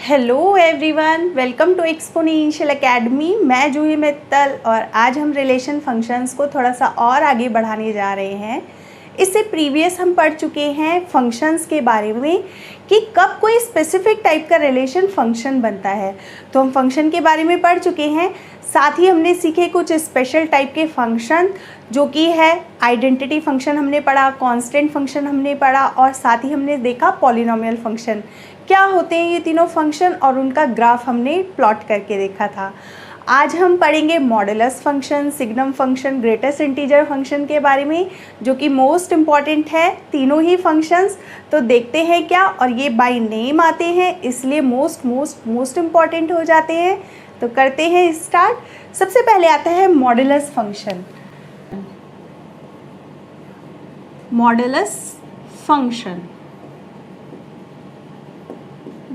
Hello everyone, welcome to exponential academy. मैं जूही मित्तल और आज हम रिलेशन फंक्शंस को थोड़ा सा और आगे बढ़ाने जा रहे हैं। इससे प्रीवियस हम पढ़ चुके हैं फंक्शंस के बारे में कि कब कोई स्पेसिफिक टाइप का रिलेशन फंक्शन बनता है। तो हम फंक्शन के बारे में पढ़ चुके हैं, साथ ही हमने सीखे कुछ स्पेशल टाइप के फंक्शन जो कि है आइडेंटिटी फंक्शन हमने पढ़ा, कांस्टेंट फंक्शन हमने पढ़ा और साथ ही हमने देखा पॉलिनोमियल फंक्शन क्या होते हैं ये तीनों फंक्शन और उनका ग्राफ हमने प्लॉट करके देखा था। आज हम पढ़ेंगे modulus function, signum function, greatest integer function के बारे में जो कि मोस्ट इम्पॉर्टेंट है तीनों ही फंक्शंस। तो देखते हैं क्या, और ये बाय नेम आते हैं इसलिए मोस्ट इम्पॉर्टेंट हो जाते हैं। तो करते हैं स्टार्ट। सबसे पहले आता है modulus function. Modulus function,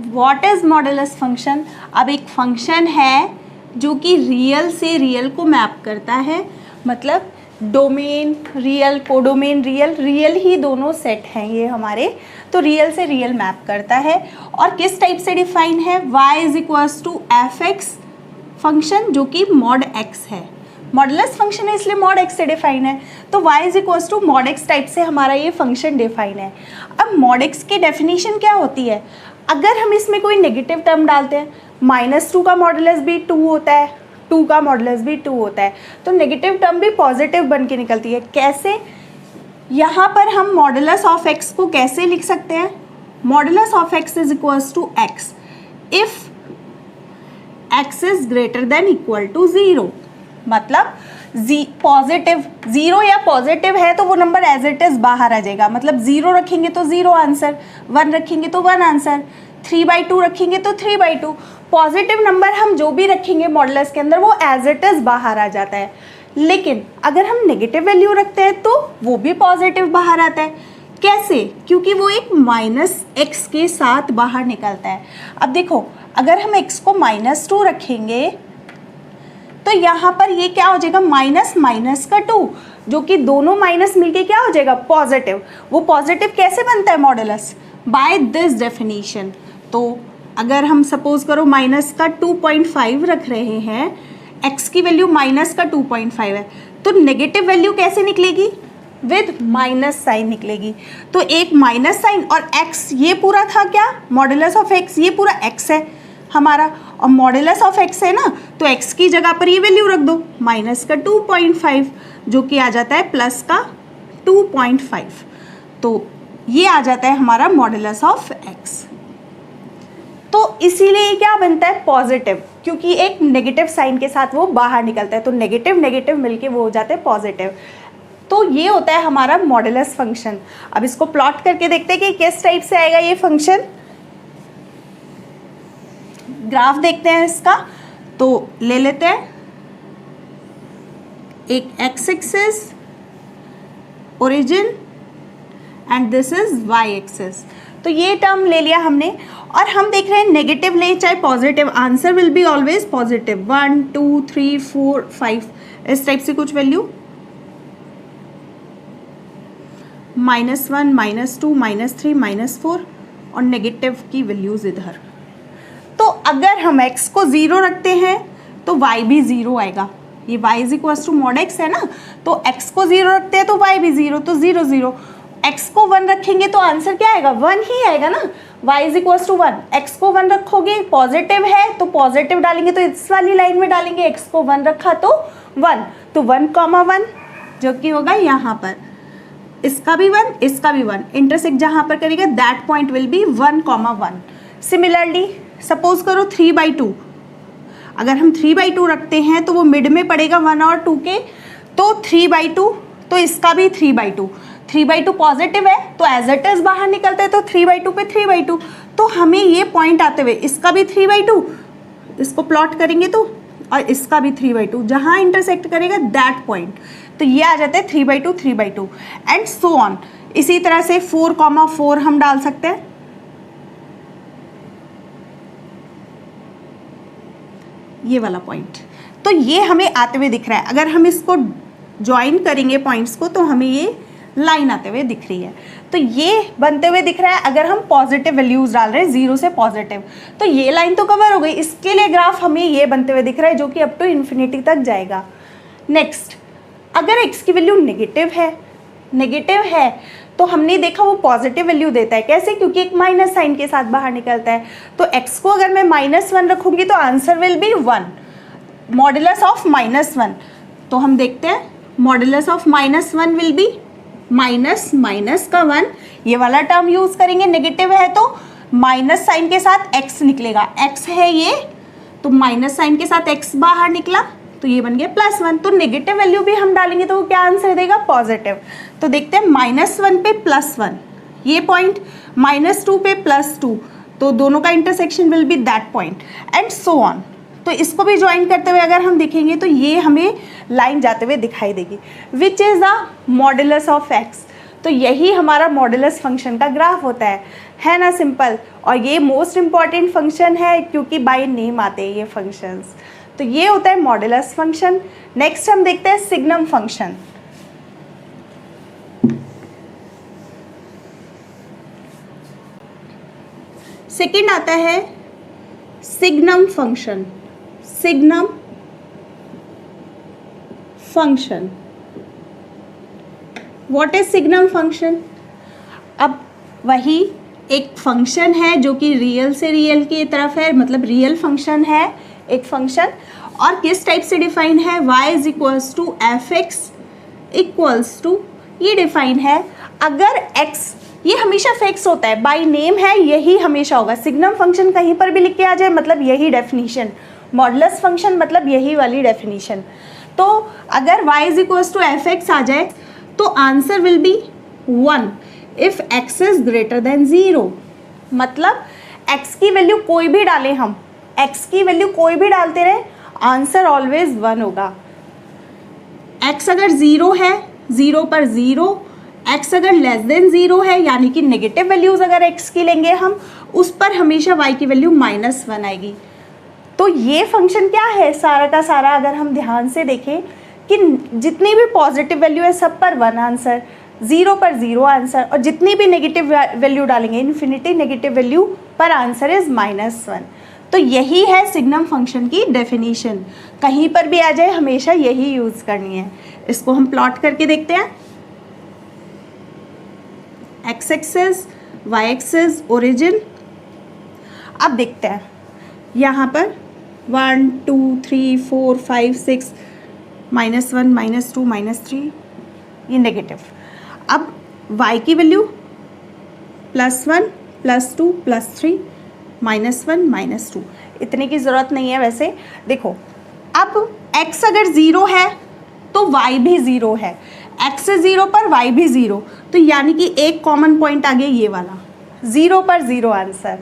what is modulus function? अब एक फंक्शन है जो कि रियल से रियल को मैप करता है, मतलब domain real, codomain real, real ही दोनों सेट हैं ये हमारे, तो रियल से रियल मैप करता है। और किस टाइप से डिफाइन है? y is equals to F x function जो कि मॉड x है। मॉडुलस फंक्शन है इसलिए मॉड x से डिफाइन है, तो y is equals to mod x type से हमारा ये फंक्शन डिफाइन है। अब मॉड x की डेफिनेशन क्या होती है? अगर हम इसमें कोई नेगेटिव टर्म डालते हैं, -2 का मॉडुलस भी 2 होता है, 2 का मॉडुलस भी 2 होता है, तो नेगेटिव टर्म भी पॉजिटिव बन के निकलती है। कैसे? यहाँ पर हम मॉडुलस ऑफ x को कैसे लिख सकते हैं? Modulus of x is equals to x if x is greater than equal to 0। मतलब पॉजिटिव 0 या पॉजिटिव है तो वो नंबर एज इट इज बाहर आ जाएगा। मतलब 0 रखेंगे तो 0 आंसर, 1 रखेंगे तो 1 आंसर, 3/2 रखेंगे तो 3/2। पॉजिटिव नंबर हम जो भी रखेंगे मॉडुलस के अंदर वो एज इट इज बाहर आ जाता है। लेकिन अगर हम नेगेटिव वैल्यू रखते हैं तो वो भी पॉजिटिव बाहर आता है। कैसे? क्योंकि वो एक -x के साथ बाहर निकलता है। अब देखो, अगर हम x को -2 रखेंगे तो यहाँ पर ये क्या हो जाएगा? माइनस का 2, जो कि दोनों माइनस मिलके क्या हो जाएगा? पॉजिटिव। वो पॉजिटिव कैसे बनता है मॉडुलस? By this definition. तो अगर हम सपोज करो माइनस का 2.5 रख रहे हैं, x की वैल्यू माइनस का 2.5 है, तो नेगेटिव वैल्यू कैसे निकलेगी? विद माइनस साइन निकलेगी। तो एक माइनस साइन और x, ये पूरा था क्या? मॉडुलस ऑफ x, ये पूरा x है हमारा, और मॉडुलस ऑफ x है ना, तो x की जगह पर ये वैल्यू रख दो, माइनस का 2.5 जो कि आ जाता है प्लस का 2.5। तो ये आ जाता है हमारा मॉडुलस ऑफ x। तो इसीलिए क्या बनता है? पॉजिटिव, क्योंकि एक नेगेटिव साइन के साथ वो बाहर निकलता है, तो नेगेटिव नेगेटिव मिलके वो हो जाते हैं पॉजिटिव। तो ये होता है हमारा मॉडुलस फंक्शन। अब इसको प्लॉट करके देखते हैं कि किस टाइप से आएगा ये फंक्शन। ग्राफ देखते हैं इसका, तो ले लेते हैं एक x axis origin and this is y axis. तो ये टर्म ले लिया हमने और हम देख रहे हैं नेगेटिव ले चाहे positive, answer will be always positive. 1 2 3 4 5 इस टाइप से कुछ वैल्यू, -1 -2 -3 -4 और नेगेटिव की वैल्यूज इधर। तो अगर हम x को 0 रखते हैं तो y भी 0 आएगा। ये y is equal to mod x है ना, तो x को 0 रखते हैं तो y भी 0, तो 0 0। x को 1 रखेंगे तो आंसर क्या आएगा? 1 ही आएगा ना। y is equal to 1, x को 1 रखोगे, पॉजिटिव है तो पॉजिटिव डालेंगे, तो इस वाली लाइन में डालेंगे, x को 1 रखा तो 1, तो 1,1 जो कि होगा यहाँ पर, इसका भी 1 इसका भी 1, इंटरसेक्ट जहाँ पर करेगा that point will be 1,1। Similarly suppose करो 3/2, अगर हम 3/2 रखते हैं तो वो मिड में पड़ेगा 1 और 2 के, तो 3/2, तो इसका भी 3/2। 3/2 पॉजिटिव है तो एज इट इज बाहर निकलता है, तो 3/2 पे 3/2। तो हमें ये पॉइंट आते हुए इसका भी 3/2, इसको प्लॉट करेंगे तो, और इसका भी 3/2, जहाँ इंटरसेक्ट करेगा दैट पॉइंट, तो ये आ जाता है 3/2 3/2 एंड सो ऑन। इसी तरह से 4,4 हम डाल सकते हैं, ये वाला पॉइंट। तो ये हमें आते हुए दिख रहा है। अगर हम इसको ज्वाइन करेंगे पॉइंट्स को तो हमें ये लाइन आते हुए दिख रही है। तो ये बनते हुए दिख रहा है अगर हम पॉजिटिव वैल्यूज डाल रहे हैं 0 से पॉजिटिव, तो ये लाइन तो कवर हो गई। इसके लिए ग्राफ हमें ये बनते हुए दिख रहा है जो कि अप टू इन्फिनिटी तक जाएगा। नेक्स्ट, अगर x की वैल्यू नेगेटिव है तो हमने देखा वो पॉजिटिव वैल्यू देता है। कैसे? क्योंकि एक माइनस साइन के साथ बाहर निकलता है। तो x को अगर मैं -1 रखूंगी तो answer will be 1, modulus of -1। तो हम देखते हैं modulus of -1 will be minus minus का 1, ये वाला टर्म यूज करेंगे। नेगेटिव है तो माइनस साइन के साथ x निकलेगा, x है ये, तो माइनस साइन के साथ x बाहर निकला तो ये बन गया +1। तो नेगेटिव वैल्यू भी हम डालेंगे तो वो क्या आंसर देगा? पॉजिटिव। तो देखते हैं -1 पे +1, ये पॉइंट, -2 पे +2, तो दोनों का intersection will be that point and so on. तो इसको भी ज्वाइन करते हुए अगर हम देखेंगे तो ये हमें लाइन जाते हुए दिखाई देगी, which is the modulus of x। तो यही हमारा मॉडुलस फंक्शन का ग्राफ होता है ना, सिंपल। और ये मोस्ट इम्पॉर्टेंट फंक्शन है क्योंकि बाय नेम आते हैं ये फंक्शंस। तो ये होता है मॉडुलस फंक्शन। नेक्स्ट हम देखते हैं सिग्नम फंक्शन। सेकंड आता है signum function. Signum function, what is signum function? अब वही एक फंक्शन है जो कि रियल से रियल की तरफ है, मतलब रियल फंक्शन है एक फंक्शन। और किस टाइप से डिफाइन है? y is equals to F x equals to, ये डिफाइन है अगर x, ये हमेशा फिक्स होता है, बाय नेम है, यही हमेशा होगा। सिग्नम फंक्शन कहीं पर भी लिख के आ जाए मतलब यही डेफिनीशन, मॉडुलस फंक्शन मतलब यही वाली डेफिनीशन। तो अगर y is equals to F X आ जाए तो answer will be 1 if x is greater than 0। मतलब x की वैल्यू कोई भी डालें हम, x की वैल्यू कोई भी डालते रहे, आंसर ऑलवेज 1 होगा। x अगर 0 है, 0 पर 0, x अगर लेस देन 0 है, यानी कि नेगेटिव वैल्यूज अगर x की लेंगे हम, उस पर हमेशा y की वैल्यू -1 आएगी। तो ये फंक्शन क्या है सारा का सारा, अगर हम ध्यान से देखें कि जितनी भी पॉजिटिव वैल्यू है सब पर 1 आंसर, 0 पर 0 आंसर, और जितनी भी नेगेटिव वैल्यू डालेंगे इन्फिनिटी नेगेटिव वैल्यू पर आंसर इज -1। तो यही है सिग्नम फंक्शन की डेफिनीशन। कहीं पर भी आ जाए हमेशा यही यूज करनी है। इसको हम प्लॉट करके देखते हैं। x axis, y axis, origin. अब देखते हैं यहाँ पर 1 2 3 4 5 6 -1 -2 -3, ये नेगेटिव। अब y की वैल्यू +1 +2 +3 -1 -2, इतने की ज़रूरत नहीं है वैसे। देखो अब x अगर 0 है तो y भी 0 है, x is 0 पर y भी 0, तो यानी कि एक कॉमन पॉइंट आ गया ये वाला, 0 पर 0 आंसर।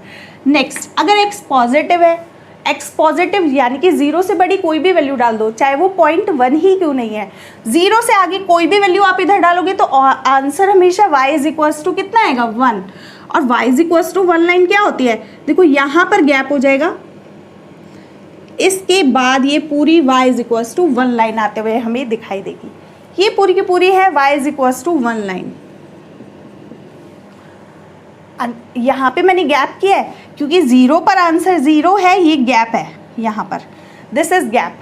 नेक्स्ट, अगर x पॉजिटिव है, x पॉजिटिव यानी कि 0 से बड़ी कोई भी वैल्यू डाल दो, चाहे वो 0.1 ही क्यों नहीं है, 0 से आगे कोई भी वैल्यू आप इधर डालोगे तो आंसर हमेशा y इज इक्वल्स टू कितना आएगा? 1। और y is equals to 1 line क्या होती है? देखो यहाँ पर गैप हो जाएगा, इसके बाद ये पूरी y is equals to 1 line आते हुए हमें दिखाई देगी। ये पूरी की पूरी है y is equals to 1 line. यहाँ पे मैंने गैप किया है क्योंकि 0 पर आंसर 0 है, ये गैप है यहाँ पर, दिस इज गैप।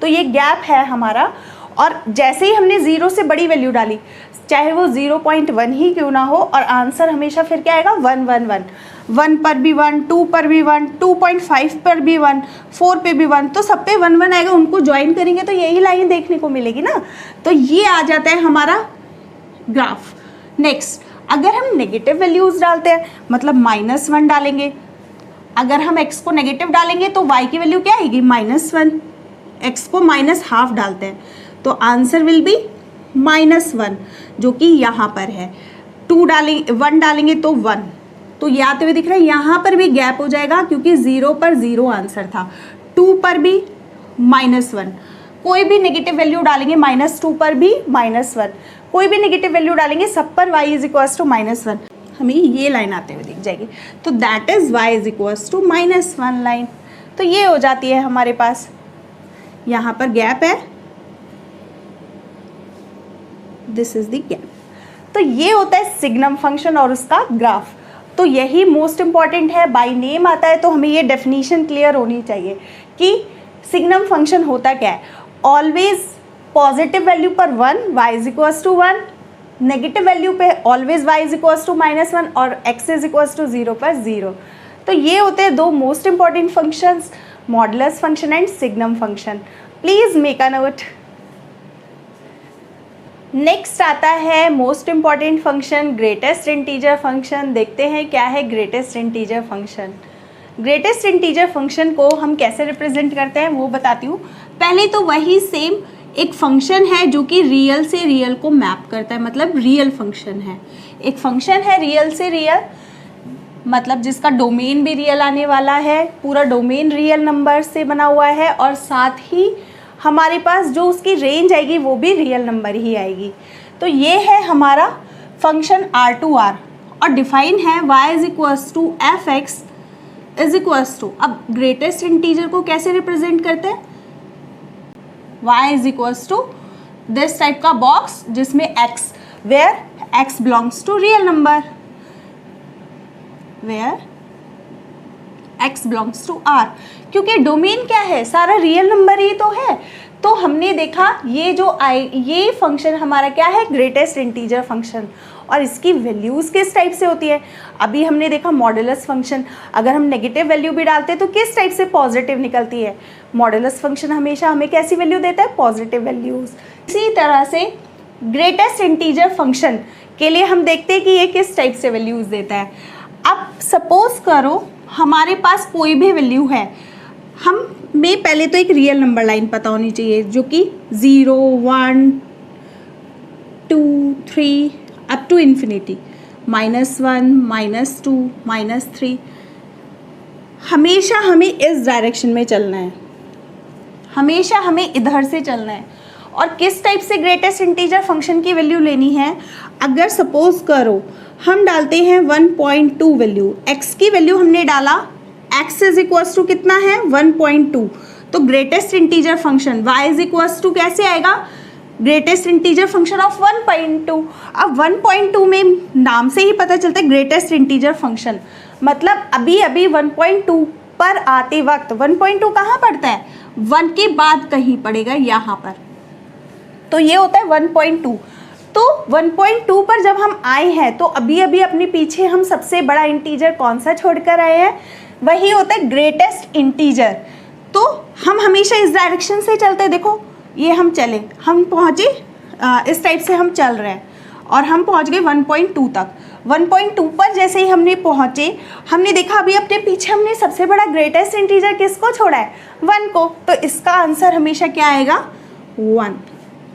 तो ये गैप है हमारा, और जैसे ही हमने 0 से बड़ी वैल्यू डाली, चाहे वो 0.1 ही क्यों ना हो, और आंसर हमेशा फिर क्या आएगा? 1 1 1, 1 पर भी 1, 2 पर भी 1, 2.5 पर भी 1, 4 पे भी 1, तो सब पे 1 1 आएगा। उनको ज्वाइन करेंगे तो यही लाइन देखने को मिलेगी ना। तो ये आ जाता है हमारा ग्राफ। नेक्स्ट, अगर हम नेगेटिव वैल्यूज डालते हैं, मतलब -1 डालेंगे, अगर हम x को नेगेटिव डालेंगे तो y की वैल्यू क्या आएगी? -1। x को -½ डालते हैं तो आंसर विल बी -1, जो कि यहाँ पर है। 1 डालेंगे तो 1, तो ये आते हुए दिख रहा है। यहाँ पर भी गैप हो जाएगा क्योंकि 0 पर 0 आंसर था, 2 पर भी -1, कोई भी नेगेटिव वैल्यू डालेंगे, -2 पर भी -1, कोई भी नेगेटिव वैल्यू डालेंगे, सब पर y इज इक्वल्स टू -1, हमें ये लाइन आते हुए दिख जाएगी। तो that is y is equals to -1 line. तो ये हो जाती है हमारे पास, यहाँ पर गैप है, दिस इज द गैप। तो ये होता है सिग्नम फंक्शन और उसका ग्राफ। तो यही मोस्ट इम्पॉर्टेंट है, बाय नेम आता है तो हमें ये डेफिनेशन क्लियर होनी चाहिए कि सिग्नम फंक्शन होता क्या है। ऑलवेज पॉजिटिव वैल्यू पर 1 y is equals to 1, negative value पे always y is equals to -1 और x इज इक्वल्स टू 0 पर 0। तो ये होते हैं दो most important functions, modulus function and signum function. Please make a note. Next आता है most important function greatest integer function. देखते हैं क्या है greatest integer function. Greatest integer function को हम कैसे रिप्रेजेंट करते हैं वो बताती हूँ। पहले तो वही सेम एक फंक्शन है जो कि रियल से रियल को मैप करता है, मतलब रियल फंक्शन है। एक फंक्शन है रियल से रियल, मतलब जिसका डोमेन भी रियल आने वाला है, पूरा डोमेन रियल नंबर से बना हुआ है और साथ ही हमारे पास जो उसकी रेंज आएगी वो भी रियल नंबर ही आएगी। तो ये है हमारा फंक्शन R2R और डिफाइन है y is equals to F x is equals to, अब ग्रेटेस्ट इंटीजर को कैसे रिप्रेजेंट करते हैं, y is equals to this type का बॉक्स जिसमें x, where x belongs to real number, where x belongs to r, क्योंकि domain क्या है, सारा रियल नंबर ही तो है। तो हमने देखा ये फंक्शन हमारा क्या है, ग्रेटेस्ट इंटीजर फंक्शन, और इसकी वैल्यूज़ किस टाइप से होती है। अभी हमने देखा मॉडुलस फंक्शन, अगर हम नेगेटिव वैल्यू भी डालते हैं तो किस टाइप से पॉजिटिव निकलती है। मॉडुलस फंक्शन हमेशा हमें कैसी वैल्यू देता है, पॉजिटिव वैल्यूज़। इसी तरह से ग्रेटेस्ट इंटीजर फंक्शन के लिए हम देखते हैं कि ये किस टाइप से वैल्यूज़ देता है। अब सपोज करो हमारे पास कोई भी वैल्यू है, हमें पहले तो एक रियल नंबर लाइन पता होनी चाहिए जो कि 0, 1, 2, 3 अप टू इन्फिनिटी, -1, -2, -3। हमेशा हमें इस डायरेक्शन में चलना है, हमेशा हमें इधर से चलना है। और किस टाइप से ग्रेटेस्ट इंटीजर फंक्शन की वैल्यू लेनी है, अगर सपोज करो हम डालते हैं 1.2 वैल्यू, x की वैल्यू हमने डाला, x इज इक्वल्स टू कितना है 1.2, तो greatest integer function y is equals to कैसे आएगा, ग्रेटेस्ट इंटीजर फंक्शन ऑफ 1.2। अब 1.2 में नाम से ही पता चलता है ग्रेटेस्ट इंटीजर फंक्शन, मतलब अभी अभी 1.2 पर आते वक्त 1.2 कहाँ पड़ता है, 1 के बाद कहीं पड़ेगा यहाँ पर, तो ये होता है 1.2। तो 1.2 पर जब हम आए हैं तो अभी अभी अपने पीछे हम सबसे बड़ा इंटीजर कौन सा छोड़कर आए हैं, वही होता है ग्रेटेस्ट इंटीजर। तो हम हमेशा इस डायरेक्शन से चलते हैं। देखो ये हम चले, हम पहुँचे इस टाइप से हम चल रहे हैं और हम पहुँच गए 1.2 तक। 1.2 पर जैसे ही हमने पहुँचे, हमने देखा अभी अपने पीछे हमने सबसे बड़ा ग्रेटेस्ट इंटीजर किसको छोड़ा है, 1 को, तो इसका आंसर हमेशा क्या आएगा 1।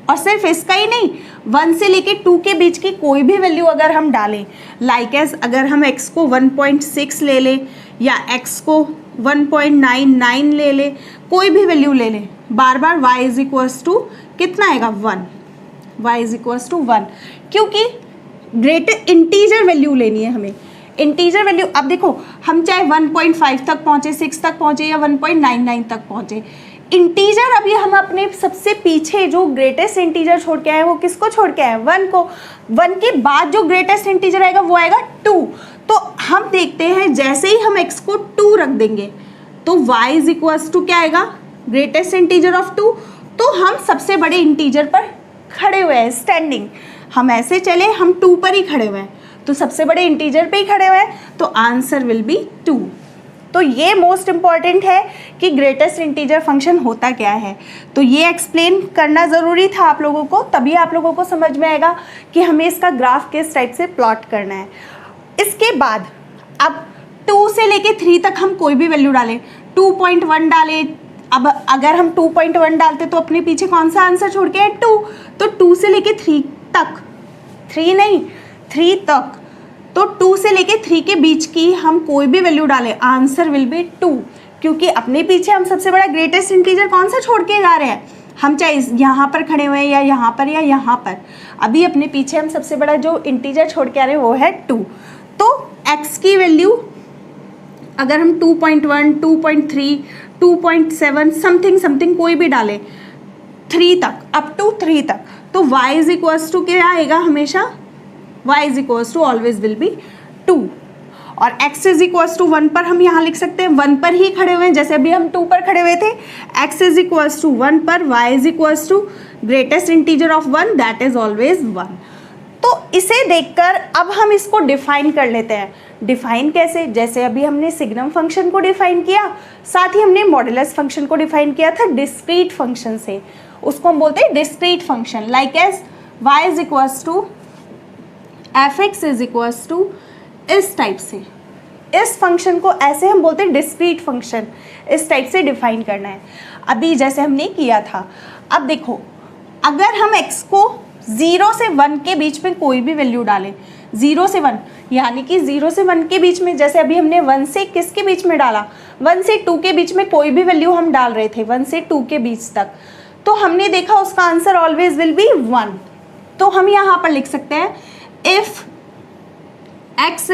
और सिर्फ इसका ही नहीं, 1 से लेके 2 के बीच की कोई भी वैल्यू अगर हम डालें, लाइक एज अगर हम x को 1.6 ले लें या x को 1.99 ले लें, कोई भी वैल्यू ले लें, बार बार y इज इक्वल्स टू कितना आएगा 1, y इज इक्वल्स टू 1, क्योंकि ग्रेटेस्ट इंटीजर वैल्यू लेनी है हमें। इंटीजर वैल्यू, अब देखो हम चाहे 1.5 तक पहुँचे, 6 तक पहुँचे या 1.99 तक पहुँचे, इंटीजर अभी हम अपने सबसे पीछे जो ग्रेटेस्ट इंटीजर छोड़ के आए वो किसको छोड़ के आए, 1 को। 1 के बाद जो ग्रेटेस्ट इंटीजर आएगा वो आएगा 2। तो हम देखते हैं जैसे ही हम x को 2 रख देंगे तो y इज इक्वल्स टू क्या आएगा, ग्रेटेस्ट इंटीजर ऑफ 2। तो हम सबसे बड़े इंटीजर पर खड़े हुए हैं, स्टैंडिंग, हम ऐसे चले, हम 2 पर ही खड़े हुए हैं, तो सबसे बड़े इंटीजर पे ही खड़े हुए हैं, तो आंसर विल बी 2। तो ये मोस्ट इम्पॉर्टेंट है कि ग्रेटेस्ट इंटीजर फंक्शन होता क्या है। तो ये एक्सप्लेन करना ज़रूरी था आप लोगों को, तभी आप लोगों को समझ में आएगा कि हमें इसका ग्राफ किस टाइप से प्लॉट करना है। इसके बाद अब 2 से लेके 3 तक हम कोई भी वैल्यू डालें, 2.1 डालें, अब अगर हम 2.1 डालते तो अपने पीछे कौन सा आंसर छोड़ के है 2, तो 2 से लेके 3 तक, 3 नहीं 3 तक, तो 2 से लेके 3 के बीच की हम कोई भी वैल्यू डालें, आंसर विल बी 2, क्योंकि अपने पीछे हम सबसे बड़ा ग्रेटेस्ट इंटीजर कौन सा छोड़ के जा रहे हैं, हम चाहे यहाँ पर खड़े हुए हैं या यहाँ पर या यहाँ पर, अभी अपने पीछे हम सबसे बड़ा जो इंटीजर छोड़ के आ रहे हैं वो है 2। तो x की वैल्यू अगर हम 2.1, 2.3, 2.7 समथिंग कोई भी डालें 3 तक, अप टू 3 तक, तो y इज इक्वल्स टू क्या आएगा हमेशा y is equals to always will be 2 और x इज इक्वल्स टू 1 पर हम यहाँ लिख सकते हैं 1 पर ही खड़े हुए हैं, जैसे अभी हम 2 पर खड़े हुए थे। x इज इक्वल्स टू 1 पर y is equals to greatest integer of 1 that is always 1। तो इसे देखकर अब हम इसको डिफाइन कर लेते हैं। डिफाइन कैसे? जैसे अभी हमने सिग्नम फंक्शन को डिफाइन किया, साथ ही हमने मॉडुलस फंक्शन को डिफाइन किया था डिस्क्रीट फंक्शन से, उसको हम बोलते हैं discrete function. Like as y is equals to F x is equals to इस टाइप से, इस फंक्शन को ऐसे हम बोलते हैं डिस्क्रीट फंक्शन, इस टाइप से डिफाइन करना है। अभी जैसे हमने किया था, अब देखो अगर हम x को 0 से 1 के बीच में कोई भी वैल्यू डालें, 0 से 1 यानी कि 0 से 1 के बीच में, जैसे अभी हमने 1 से किसके बीच में डाला, 1 से 2 के बीच में कोई भी वैल्यू हम डाल रहे थे 1 से 2 के बीच तक, तो हमने देखा उसका आंसर ऑलवेज विल बी 1। तो हम यहाँ पर लिख सकते हैं if x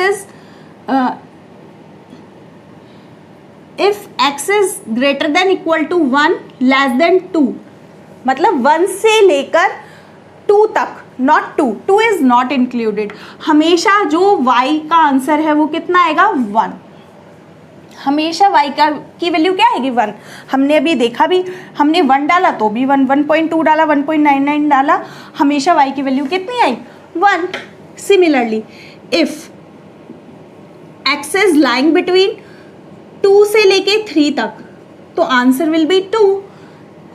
is greater than equal to 1 less than 2, मतलब 1 से लेकर 2 तक, नॉट 2 इज नॉट इंक्लूडेड, हमेशा जो y का आंसर है वो कितना आएगा 1, हमेशा y की वैल्यू क्या आएगी 1। हमने अभी देखा भी, हमने 1 डाला तो भी 1, 1.2 डाला, 1.99 डाला, हमेशा y की वैल्यू कितनी आई 1। Similarly if x is lying between 2 से लेके 3 तक, तो आंसर विल बी 2,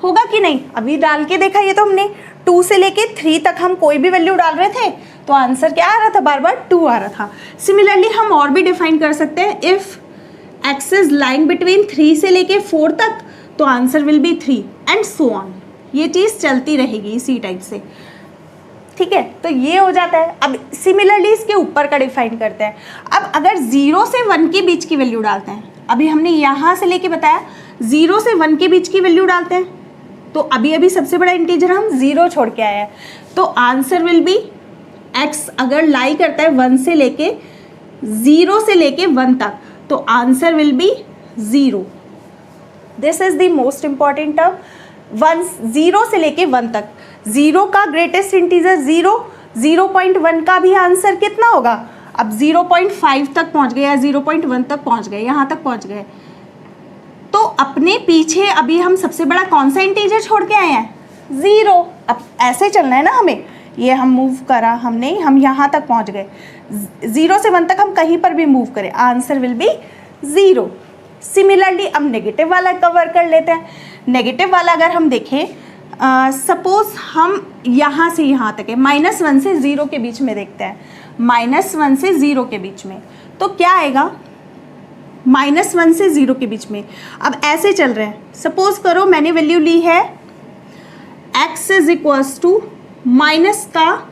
होगा कि नहीं? अभी डाल के देखा ये तो हमने, 2 से लेके 3 तक हम कोई भी वैल्यू डाल रहे थे तो आंसर क्या आ रहा था, बार बार 2 आ रहा था। सिमिलरली हम और भी डिफाइन कर सकते हैं, if x is lying between 3 से लेके 4 तक, तो answer will B 3 and so on. ये चीज़ चलती रहेगी इसी टाइप से, ठीक है। तो ये हो जाता है। अब सिमिलरली इसके ऊपर का डिफाइन करते हैं। अब अगर 0 से 1 के बीच की वैल्यू डालते हैं, अभी हमने यहाँ से लेके बताया 0 से 1 के बीच की वैल्यू डालते हैं, तो अभी अभी सबसे बड़ा इंटीजर हम 0 छोड़ के आए हैं, तो आंसर विल बी x अगर लाई करता है 1 से लेके 0 से लेके 1 तक, तो answer will B 0। This is the most important term, 0 से लेके 1 तक। 0 का ग्रेटेस्ट इंटीजर 0, 0.1 का भी आंसर कितना होगा? अब 0.5 तक पहुंच गए या 0.1 तक पहुंच गए, यहाँ तक पहुंच गए, तो अपने पीछे अभी हम सबसे बड़ा कौन सा इंटीजर छोड़ के आए हैं? 0। अब ऐसे चलना है ना हमें, ये हम मूव करा हमने, हम यहाँ तक पहुँच गए, 0 से 1 तक हम कहीं पर भी मूव करें, आंसर विल बी 0। सिमिलरली अब नेगेटिव वाला कवर कर लेते हैं। नेगेटिव वाला अगर हम देखें, सपोज हम यहाँ से यहाँ तक है, -1 से 0 के बीच में देखते हैं, -1 से 0 के बीच में, तो क्या आएगा? -1 से 0 के बीच में। अब ऐसे चल रहे हैं, सपोज करो मैंने वैल्यू ली है x is equals to minus का,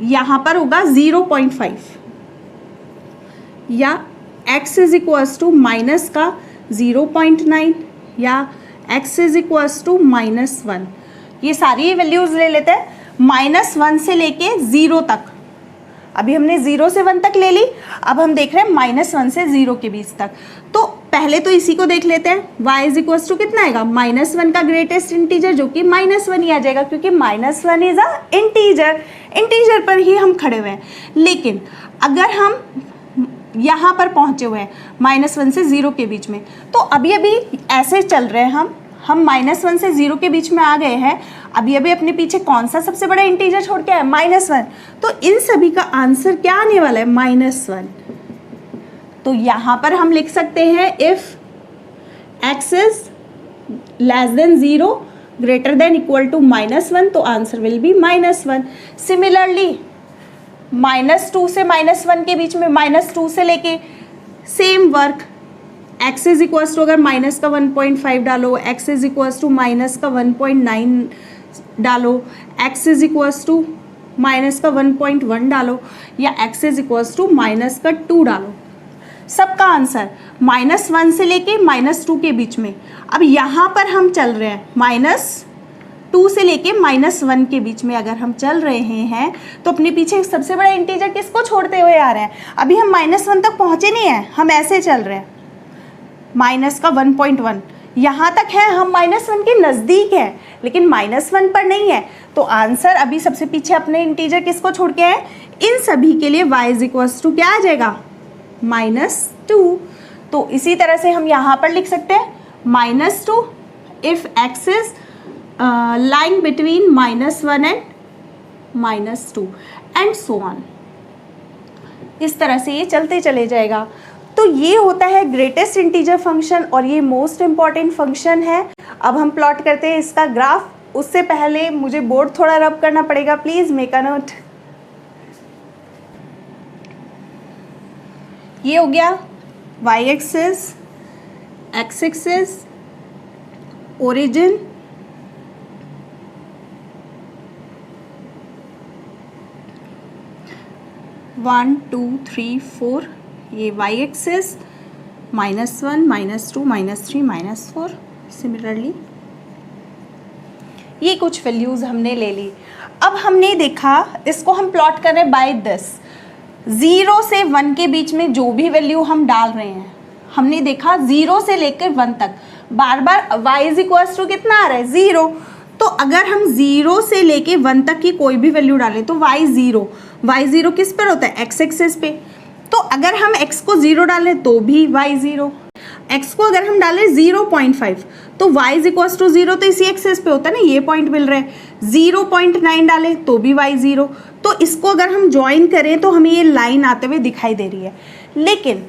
यहाँ पर होगा 0.5, या x is equals to minus का 0.9, या x इज इक्वल्स टू -1। ये सारी वैल्यूज ले लेते हैं, -1 से लेके 0 तक। अभी हमने 0 से 1 तक ले ली, अब हम देख रहे हैं -1 से 0 के बीच तक। तो पहले तो इसी को देख लेते हैं, y इज इक्वल्स टू कितना आएगा? -1 का ग्रेटेस्ट इंटीजर जो कि -1 ही आ जाएगा, क्योंकि -1 इज अ इंटीजर, इंटीजर पर ही हम खड़े हुए हैं। लेकिन अगर हम यहाँ पर पहुँचे हुए हैं -1 से 0 के बीच में, तो अभी अभी ऐसे चल रहे हैं हम -1 से 0 के बीच में आ गए हैं, अभी अभी अपने पीछे कौन सा सबसे बड़ा इंटीजर छोड़ के आए? -1। तो इन सभी का आंसर क्या आने वाला है? -1। तो यहाँ पर हम लिख सकते हैं if x is less than 0 greater than equal to -1, तो आंसर विल बी -1। सिमिलरली -2 से -1 के बीच में, -2 से लेके same work, x is equals to अगर माइनस का 1.5 डालो, x is equals to minus का 1.9 डालो, x is equals to minus का 1.1 डालो, या x is equals to minus का 2 डालो, सबका आंसर -1 से लेके -2 के बीच में। अब यहाँ पर हम चल रहे हैं -2 से लेके -1 के बीच में अगर हम चल रहे हैं, तो अपने पीछे सबसे बड़ा इंटीजर किसको छोड़ते हुए आ रहे हैं? अभी हम -1 तक पहुँचे नहीं हैं, हम ऐसे चल रहे हैं, माइनस का 1.1 यहाँ तक है, हम -1 के नज़दीक हैं, लेकिन -1 पर नहीं है। तो आंसर अभी सबसे पीछे अपने इंटीजर किसको छोड़ के आए? इन सभी के लिए y इज इक्वल्स टू क्या आ जाएगा, -2। तो इसी तरह से हम यहाँ पर लिख सकते हैं -2 if x is lying between -1 and -2 and so on. इस तरह से ये चलते चले जाएगा। तो ये होता है ग्रेटेस्ट इंटीजर फंक्शन और ये मोस्ट इम्पॉर्टेंट फंक्शन है। अब हम प्लॉट करते हैं इसका ग्राफ। उससे पहले मुझे बोर्ड थोड़ा रब करना पड़ेगा, प्लीज मेक अ नोट। ये हो गया y axis, x axis, origin, one two three four, ये y एक्सिस, -1, -2, -3, -4। सिमिलरली ये कुछ वैल्यूज हमने ले ली। अब हमने देखा इसको हम प्लॉट कर रहे हैं बाय दिस, 0 से 1 के बीच में जो भी वैल्यू हम डाल रहे हैं, हमने देखा 0 से लेकर 1 तक बार बार y इज इक्वल्स टू कितना आ रहा है, 0। तो अगर हम 0 से लेके 1 तक की कोई भी वैल्यू डालें तो y0 किस पर होता है, x एक्सिस पे। तो अगर हम x को 0 डालें तो भी y0, x को अगर हम डालें 0.5 तो y इज इक्वल्स टू 0, तो इसी एक्सिस पे होता है ना, ये पॉइंट मिल रहा है। 0.9 डालें तो भी y0। तो इसको अगर हम ज्वाइन करें तो हमें ये लाइन आते हुए दिखाई दे रही है। लेकिन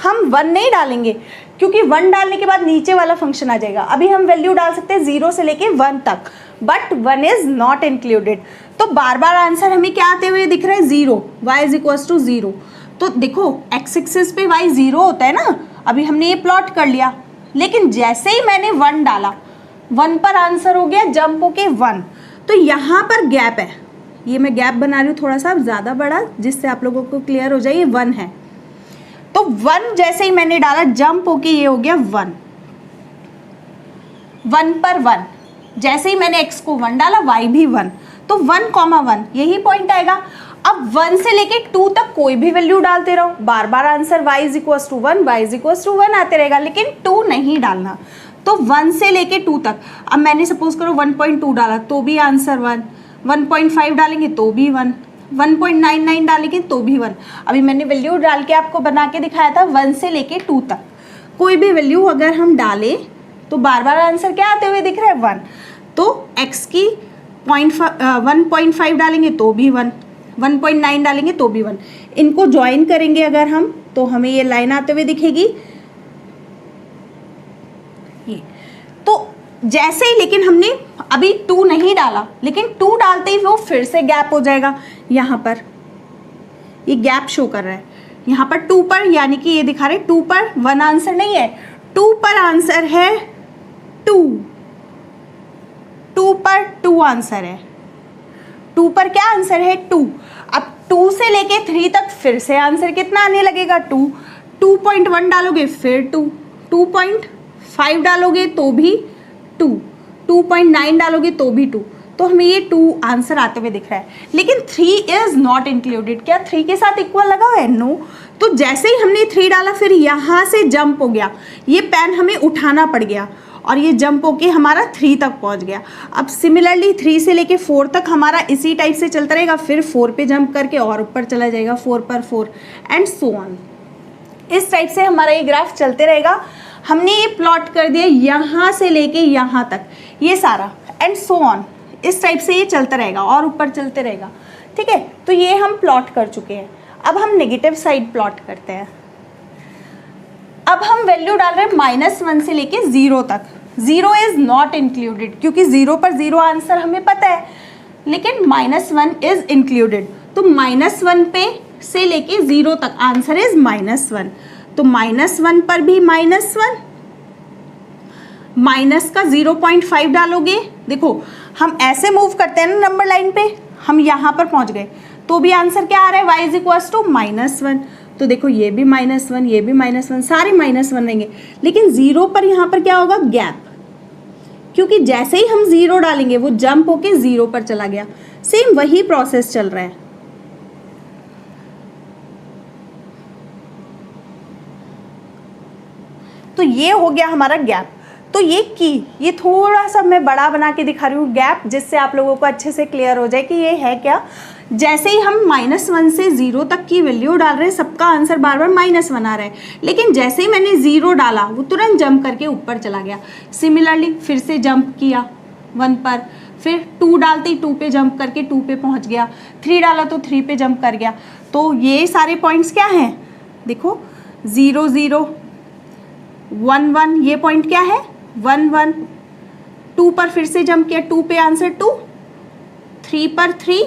हम 1 नहीं डालेंगे क्योंकि 1 डालने के बाद नीचे वाला फंक्शन आ जाएगा। अभी हम वैल्यू डाल सकते हैं 0 से लेके 1 तक, बट 1 इज नॉट इंक्लूडेड। तो बार बार आंसर हमें क्या आते हुए दिख रहा है, 0, y इज इक्वल्स टू 0। तो देखो x एक्सिस पे y 0 होता है ना, अभी हमने ये प्लॉट कर लिया। लेकिन जैसे ही मैंने 1 डाला, 1 पर आंसर हो गया जंप होके 1। तो यहाँ पर गैप है, ये मैं गैप बना रही हूँ थोड़ा सा ज़्यादा बड़ा, जिससे आप लोगों को क्लियर हो जाए, ये 1 है। तो 1 जैसे ही मैंने डाला जंप होके ये हो गया 1, 1 पर 1। जैसे ही मैंने x को 1 डाला y भी 1, तो 1,1 यही पॉइंट आएगा। अब 1 से लेके 2 तक कोई भी वैल्यू डालते रहो, बार बार answer y is equals to 1, y is equals to 1 आते रहेगा, लेकिन 2 नहीं डालना। तो 1 से लेके 2 तक, अब मैंने सपोज करो 1.2 डाला तो भी आंसर 1, 1.5 डालेंगे तो भी 1, 1.99 डालेंगे तो भी 1। अभी मैंने वैल्यू डाल के आपको बना के दिखाया था 1 से लेके 2 तक कोई भी वैल्यू अगर हम डालें तो बार बार आंसर क्या आते हुए दिख रहा है, 1। तो x की 1.5 डालेंगे तो भी 1, 1.9 डालेंगे तो भी 1। इनको ज्वाइन करेंगे अगर हम तो हमें ये लाइन आते हुए दिखेगी ये। तो जैसे ही, लेकिन हमने अभी 2 नहीं डाला, लेकिन 2 डालते ही वो फिर से गैप हो जाएगा। यहाँ पर ये गैप शो कर रहा है, यहाँ पर 2 पर, यानी कि ये दिखा रहे 2 पर 1 आंसर नहीं है, 2 पर आंसर है 2, 2 पर 2 आंसर है, 2 पर क्या आंसर है 2। अब 2 से लेके 3 तक फिर से आंसर कितना आने लगेगा 2, 2.1 डालोगे फिर 2, 2.5 डालोगे तो भी 2, 2.9 डालोगे तो भी 2। तो हमें ये 2 आंसर आते हुए दिख रहा है। लेकिन 3 इज नॉट इंक्लूडेड। क्या 3 के साथ इक्वल लगा हुआ है, नो। तो जैसे ही हमने 3 डाला फिर यहाँ से जंप हो गया, ये पेन हमें उठाना पड़ गया और ये जंप होके हमारा 3 तक पहुंच गया। अब सिमिलरली 3 से लेके 4 तक हमारा इसी टाइप से चलता रहेगा, फिर 4 पे जंप करके और ऊपर चला जाएगा, 4 पर 4 एंड सो ऑन। इस टाइप से हमारा ये ग्राफ चलते रहेगा। हमने ये प्लॉट कर दिया यहाँ से लेके यहाँ तक, ये सारा एंड सो ऑन। इस टाइप से ये चलता रहेगा और ऊपर चलते रहेगा, ठीक है। तो ये हम प्लॉट कर चुके हैं। अब हम नेगेटिव साइड प्लॉट करते हैं। अब हम वैल्यू डाल रहे हैं -1 से लेके 0 तक। 0 इज नॉट इंक्लूडेड क्योंकि 0 पर 0 आंसर हमें पता है, लेकिन -1 इज इंक्लूडेड। तो -1 पे से लेके 0 तक आंसर इज -1। तो -1 पर भी -1, माइनस का 0.5 डालोगे। देखो हम ऐसे मूव करते हैं ना नंबर लाइन पे, हम यहाँ पर पहुँच गए तो भी आंसर क्या आ रहा है, y इज इक्वल्स टू -1। तो देखो ये भी -1, ये भी -1, सारे -1 रहेंगे। लेकिन 0 पर यहाँ पर क्या होगा, गैप, क्योंकि जैसे ही हम 0 डालेंगे वो जंप होके 0 पर चला गया। सेम वही प्रोसेस चल रहा है। तो ये हो गया हमारा गैप। तो ये थोड़ा सा मैं बड़ा बना के दिखा रही हूँ गैप, जिससे आप लोगों को अच्छे से क्लियर हो जाए कि ये है क्या। जैसे ही हम -1 से 0 तक की वैल्यू डाल रहे हैं, सबका आंसर बार बार -1 आ रहा है, लेकिन जैसे ही मैंने 0 डाला वो तुरंत जंप करके ऊपर चला गया। सिमिलरली फिर से जंप किया 1 पर, फिर 2 डालते ही 2 पे जंप करके 2 पे पहुंच गया, 3 डाला तो 3 पे जंप कर गया। तो ये सारे पॉइंट्स क्या हैं, देखो 0 0 1 1, ये पॉइंट क्या है 1 1, 2 पर फिर से जंप किया, 2 पे आंसर 2, 3 पर 3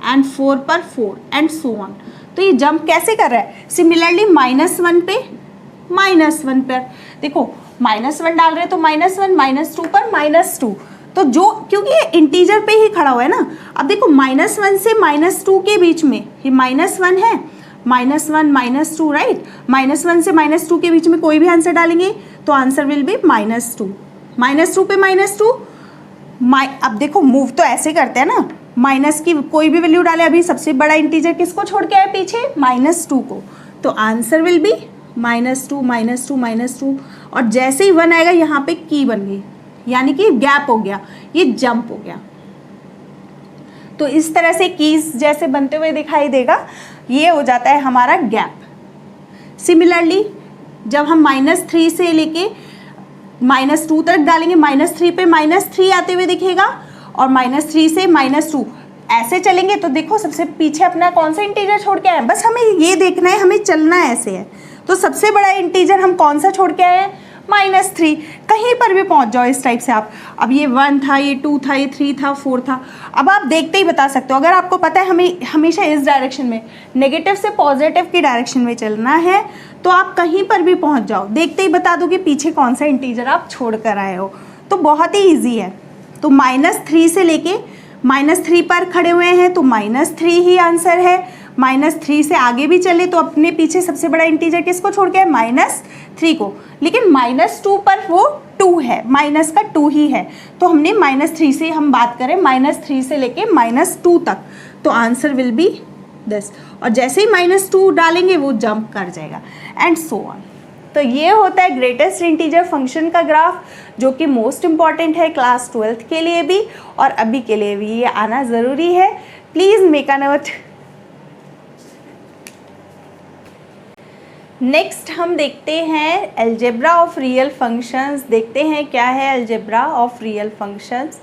एंड 4 पर 4 एंड सो ऑन। तो ये जंप कैसे कर रहा है। सिमिलरली -1 पे -1 पर, देखो -1 डाल रहे हैं तो -1, -2 पर -2, तो जो क्योंकि ये इंटीजर पे ही खड़ा हुआ है ना। अब देखो -1 से -2 के बीच में ये -1 है, -1 -2 राइट। -1 से -2 के बीच में कोई भी आंसर डालेंगे तो आंसर विल बी -2, -2 पे -2। अब देखो मूव तो ऐसे करते हैं ना, माइनस की कोई भी वैल्यू डाले, अभी सबसे बड़ा इंटीजर किसको छोड़ के आए पीछे, -2 को, तो आंसर विल बी -2 -2 -2। और जैसे ही 1 आएगा यहाँ पे की बन गई, यानी कि गैप हो गया, ये जंप हो गया। तो इस तरह से कीज जैसे बनते हुए दिखाई देगा, ये हो जाता है हमारा गैप। सिमिलरली जब हम -3 से लेके -2 तक डालेंगे, -3 पे -3 आते हुए दिखेगा, और -3 से -2 ऐसे चलेंगे तो देखो सबसे पीछे अपना कौन सा इंटीजर छोड़ के आए हैं। बस हमें ये देखना है, हमें चलना ऐसे है। तो सबसे बड़ा इंटीजर हम कौन सा छोड़ के आए हैं, -3। कहीं पर भी पहुंच जाओ इस टाइप से आप। अब ये 1 था, ये 2 था, ये 3 था, 4 था। अब आप देखते ही बता सकते हो, अगर आपको पता है हमें हमेशा इस डायरेक्शन में, नेगेटिव से पॉजिटिव की डायरेक्शन में चलना है, तो आप कहीं पर भी पहुंच जाओ, देखते ही बता दो कि पीछे कौन सा इंटीजर आप छोड़ कर आए हो। तो बहुत ही ईजी है। तो -3 से लेके -3 पर खड़े हुए हैं तो -3 ही आंसर है। -3 से आगे भी चले तो अपने पीछे सबसे बड़ा इंटीजर किसको छोड़ के है, -3 को। लेकिन -2 पर वो 2 है, माइनस का 2 ही है, तो हमने -3 से हम बात करें, -3 से लेके -2 तक, तो आंसर विल बी दिस। और जैसे ही -2 डालेंगे वो जंप कर जाएगा एंड सो ऑन। तो ये होता है ग्रेटेस्ट इंटीजर फंक्शन का ग्राफ, जो कि मोस्ट इम्पॉर्टेंट है क्लास 12th के लिए भी और अभी के लिए भी, ये आना ज़रूरी है। Please make a note. Next हम देखते हैं अलजेब्रा ऑफ रियल फंक्शंस। देखते हैं क्या है अलजेब्रा ऑफ रियल फंक्शंस।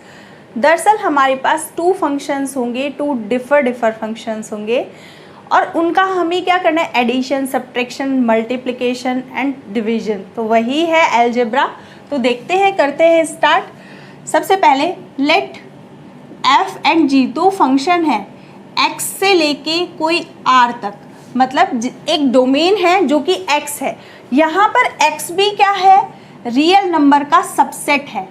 दरअसल हमारे पास 2 फंक्शंस होंगे, 2 डिफर फंक्शंस होंगे, और उनका हमें क्या करना है, addition, subtraction, multiplication and division. तो वही है अलजेब्रा। तो देखते हैं, करते हैं स्टार्ट। सबसे पहले let f and g 2 function है x से लेके कोई r तक, मतलब एक डोमेन है जो कि x है। यहाँ पर x भी क्या है, रियल नंबर का सबसेट है।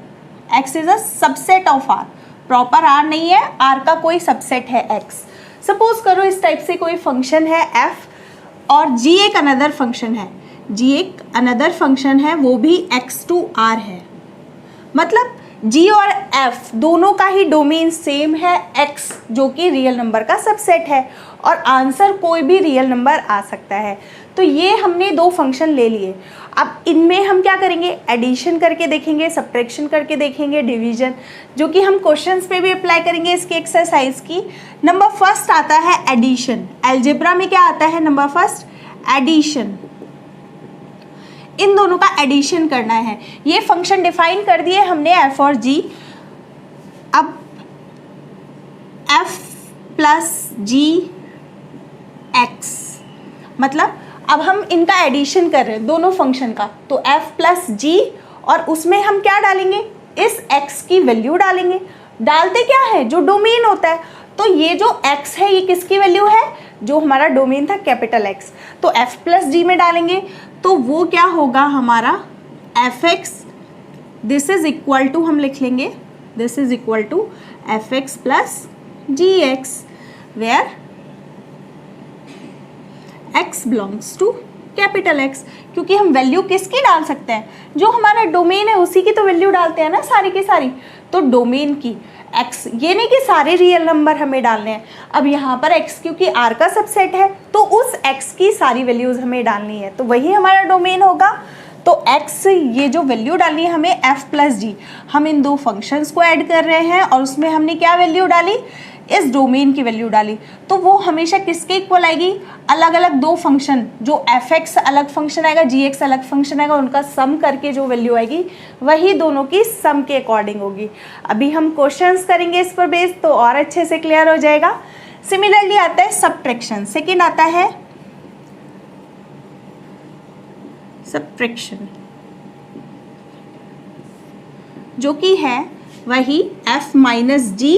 x is a subset of r, proper r नहीं है, r का कोई सबसेट है x। सपोज करो इस टाइप से कोई फंक्शन है f और g एक अनदर फंक्शन है, g एक अनदर फंक्शन है, वो भी x टू r है। मतलब g और f दोनों का ही डोमेन सेम है, x जो कि रियल नंबर का सबसेट है, और आंसर कोई भी रियल नंबर आ सकता है। तो ये हमने 2 फंक्शन ले लिए। अब इनमें हम क्या करेंगे, एडिशन करके देखेंगे, सब्ट्रैक्शन करके देखेंगे, डिवीजन, जो कि हम क्वेश्चंस पे भी अप्लाई करेंगे इसकी एक्सरसाइज की। नंबर फर्स्ट आता है एडिशन। अलजेब्रा में क्या आता है, नंबर फर्स्ट एडिशन। इन दोनों का एडिशन करना है। ये फंक्शन डिफाइन कर दिए हमने f और g। अब f प्लस g x, मतलब अब हम इनका एडिशन कर रहे हैं दोनों फंक्शन का, तो f प्लस g, और उसमें हम क्या डालेंगे, इस x की वैल्यू डालेंगे। डालते क्या है, जो डोमेन होता है। तो ये जो x है ये किसकी वैल्यू है, जो हमारा डोमेन था कैपिटल X, तो f प्लस g में डालेंगे, तो वो क्या होगा हमारा fx, this is equal to, हम लिख लेंगे this is equal to fx plus gx, where x belongs to capital X। क्योंकि हम वैल्यू किसकी डाल सकते हैं, जो हमारा डोमेन है उसी की तो वैल्यू डालते हैं ना सारी की सारी। तो डोमेन की x, ये नहीं कि सारे रियल नंबर हमें डालने हैं। अब यहाँ पर x क्योंकि r का सबसेट है, तो उस x की सारी वैल्यूज हमें डालनी है, तो वही हमारा डोमेन होगा। तो x ये जो वैल्यू डालनी है हमें f प्लस जी, हम इन दो फंक्शंस को ऐड कर रहे हैं और उसमें हमने क्या वैल्यू डाली, इस डोमेन की वैल्यू डाली, तो वो हमेशा किसके इक्वल आएगी, अलग अलग दो फंक्शन, जो fx अलग फंक्शन आएगा, gx अलग फंक्शन आएगा, उनका सम करके जो वैल्यू आएगी वही दोनों की सम के अकॉर्डिंग होगी। अभी हम क्वेश्चंस करेंगे इस पर बेस, तो और अच्छे से क्लियर हो जाएगा। सिमिलरली आता है सब्ट्रैक्शन, सेकेंड आता है सब्ट्रैक्शन, जो कि है वही f minus g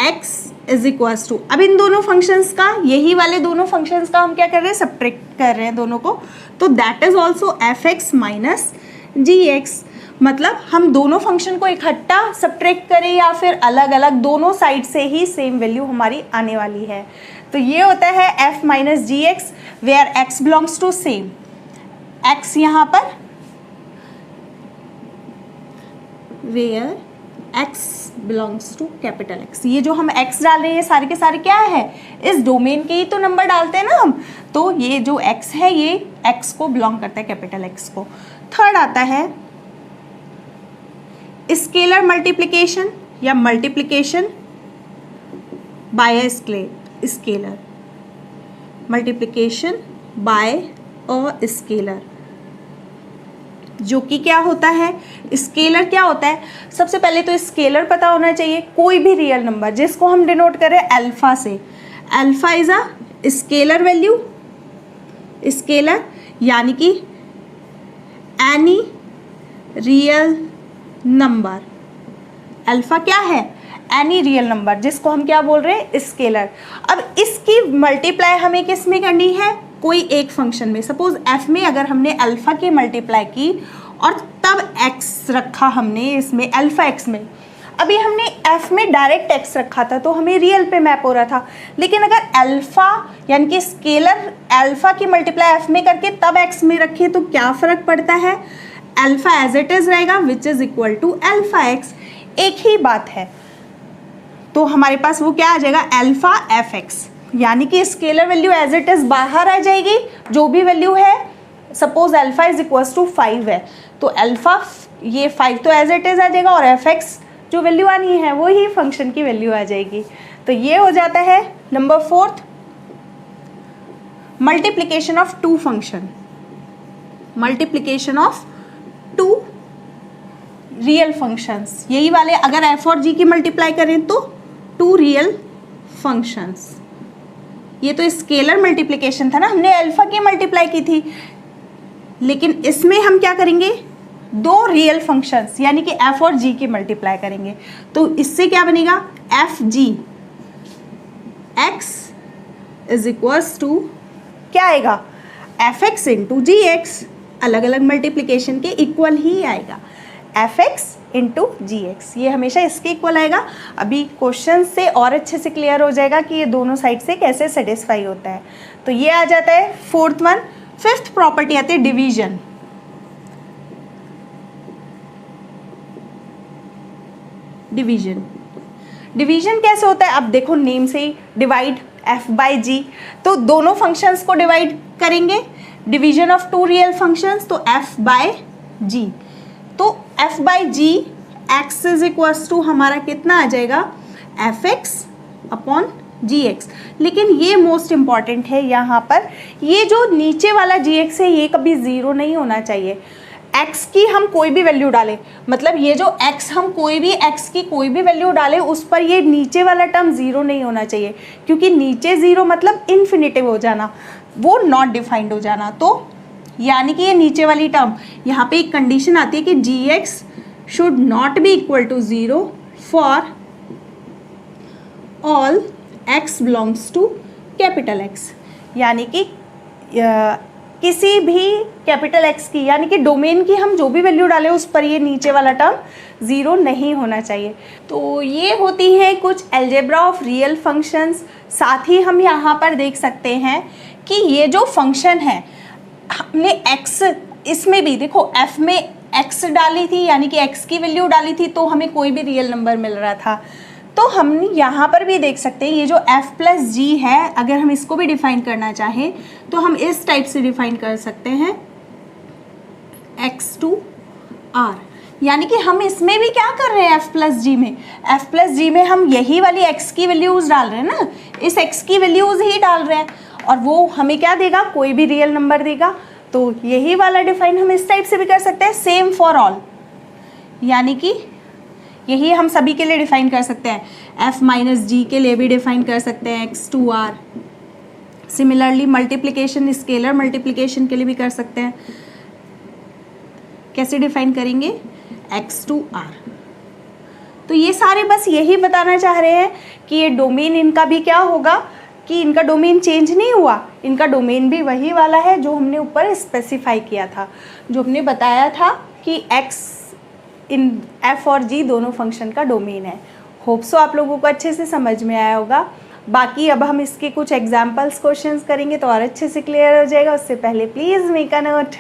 x is equals to, अब इन दोनों फंक्शंस का, यही वाले दोनों फंक्शंस का हम क्या कर रहे हैं, सब्ट्रैक्ट कर रहे हैं दोनों को, तो that is also f x minus g x. मतलब हम दोनों फंक्शन को इकट्ठा सब्ट्रैक्ट करें या फिर अलग अलग, दोनों साइड से ही सेम वैल्यू हमारी आने वाली है। तो ये होता है f minus g x where x belongs to same, x यहाँ पर where x belongs to capital X, ये जो हम x डाल रहे हैं सारे के सारे क्या है, इस डोमेन के ही तो नंबर डालते हैं ना हम, तो ये जो x है ये x को बिलोंग करता है कैपिटल X को। थर्ड आता है स्केलर मल्टीप्लिकेशन या multiplication bye scalar, multiplication bye a scalar, जो कि क्या होता है, स्केलर क्या होता है, सबसे पहले तो स्केलर पता होना चाहिए, कोई भी रियल नंबर जिसको हम डिनोट करें अल्फा से, alpha is a scalar value, scalar यानी कि एनी रियल नंबर, अल्फा क्या है, एनी रियल नंबर, जिसको हम क्या बोल रहे हैं, स्केलर। अब इसकी मल्टीप्लाई हमें किस में करनी है, कोई एक फंक्शन में, सपोज f में अगर हमने अल्फा की मल्टीप्लाई की और तब x रखा हमने इसमें अल्फा x में, अभी हमने f में डायरेक्ट x रखा था तो हमें रियल पे मैप हो रहा था, लेकिन अगर अल्फा यानी कि स्केलर अल्फा की मल्टीप्लाई f में करके तब x में रखे तो क्या फ़र्क पड़ता है, अल्फा एज इट इज़ रहेगा which is equal to alpha x, एक ही बात है, तो हमारे पास वो क्या आ जाएगा, अल्फा एफ एक्स, यानी कि scalar value as it is बाहर आ जाएगी, जो भी वैल्यू है, suppose alpha is equals to 5 है, तो अल्फा ये 5 तो एज इट इज आ जाएगा और एफ एक्स जो वैल्यू आनी है वो ही फंक्शन की वैल्यू आ जाएगी। तो ये हो जाता है number fourth, multiplication of two function, multiplication of two real functions, यही वाले अगर एफ और जी की मल्टीप्लाई करें तो टू रियल फंक्शंस, ये तो स्केलर मल्टीप्लिकेशन था ना, हमने अल्फा की मल्टीप्लाई की थी, लेकिन इसमें हम क्या करेंगे, दो रियल फंक्शंस यानी कि एफ और जी की मल्टीप्लाई करेंगे, तो इससे क्या बनेगा, f g x is equals to क्या आएगा, एफ एक्स इंटू जी एक्स, अलग अलग मल्टीप्लिकेशन के इक्वल ही आएगा, एफ एक्स इंटू जी एक्स, ये हमेशा इसके इक्वल आएगा। अभी क्वेश्चन से और अच्छे से क्लियर हो जाएगा कि ये दोनों साइड से कैसे सेटिस्फाई होता है। तो ये आ जाता है फोर्थ वन। फिफ्थ प्रॉपर्टी आती है डिवीजन। डिवीजन, डिवीजन कैसे होता है, अब देखो नेम से ही डिवाइड f बाई जी, तो दोनों फंक्शंस को डिवाइड करेंगे, division of two real functions, तो f बाय जी, तो f by g x is equals to हमारा कितना आ जाएगा, f x upon g x. लेकिन ये मोस्ट इम्पॉर्टेंट है यहाँ पर, ये जो नीचे वाला जी एक्स है ये कभी ज़ीरो नहीं होना चाहिए। x की हम कोई भी वैल्यू डालें, मतलब ये जो x हम कोई भी x की कोई भी वैल्यू डालें उस पर ये नीचे वाला टर्म ज़ीरो नहीं होना चाहिए, क्योंकि नीचे ज़ीरो मतलब इन्फिनिटिव हो जाना, वो नॉट डिफाइंड हो जाना। तो यानी कि ये नीचे वाली टर्म, यहाँ पे एक कंडीशन आती है कि G X should not be equal to zero for all x belongs to capital X, यानी कि किसी भी कैपिटल X की यानी कि डोमेन की हम जो भी वैल्यू डालें उस पर ये नीचे वाला टर्म ज़ीरो नहीं होना चाहिए। तो ये होती हैं कुछ अलजेब्रा ऑफ रियल फंक्शंस। साथ ही हम यहाँ पर देख सकते हैं कि ये जो फंक्शन है हमने x, इसमें भी देखो f में x डाली थी यानी कि x की वैल्यू डाली थी तो हमें कोई भी रियल नंबर मिल रहा था। तो हम यहाँ पर भी देख सकते हैं ये जो f प्लस जी है, अगर हम इसको भी डिफाइन करना चाहें तो हम इस टाइप से डिफाइन कर सकते हैं, एक्स टू आर, यानी कि हम इसमें भी क्या कर रहे हैं एफ प्लस जी में, एफ प्लस जी में हम यही वाली एक्स की वैल्यूज डाल रहे हैं ना, इस एक्स की वैल्यूज ही डाल रहे हैं और वो हमें क्या देगा, कोई भी रियल नंबर देगा। तो यही वाला डिफाइन हम इस टाइप से भी कर सकते हैं, सेम फॉर ऑल, यानी कि यही हम सभी के लिए डिफाइन कर सकते हैं, एफ माइनस जी के लिए भी डिफाइन कर सकते हैं x to r. Similarly multiplication, scalar multiplication के लिए भी कर सकते हैं। कैसे डिफाइन करेंगे, एक्स टू आर। तो ये सारे बस यही बताना चाह रहे हैं कि ये डोमेन इनका भी क्या होगा कि इनका डोमेन चेंज नहीं हुआ, इनका डोमेन भी वही वाला है जो हमने ऊपर स्पेसिफाई किया था, जो हमने बताया था कि एक्स इन एफ और जी दोनों फंक्शन का डोमेन है। होप सो आप लोगों को अच्छे से समझ में आया होगा। बाकी अब हम इसके कुछ एग्जाम्पल्स क्वेश्चंस करेंगे तो और अच्छे से क्लियर हो जाएगा। उससे पहले please make a note.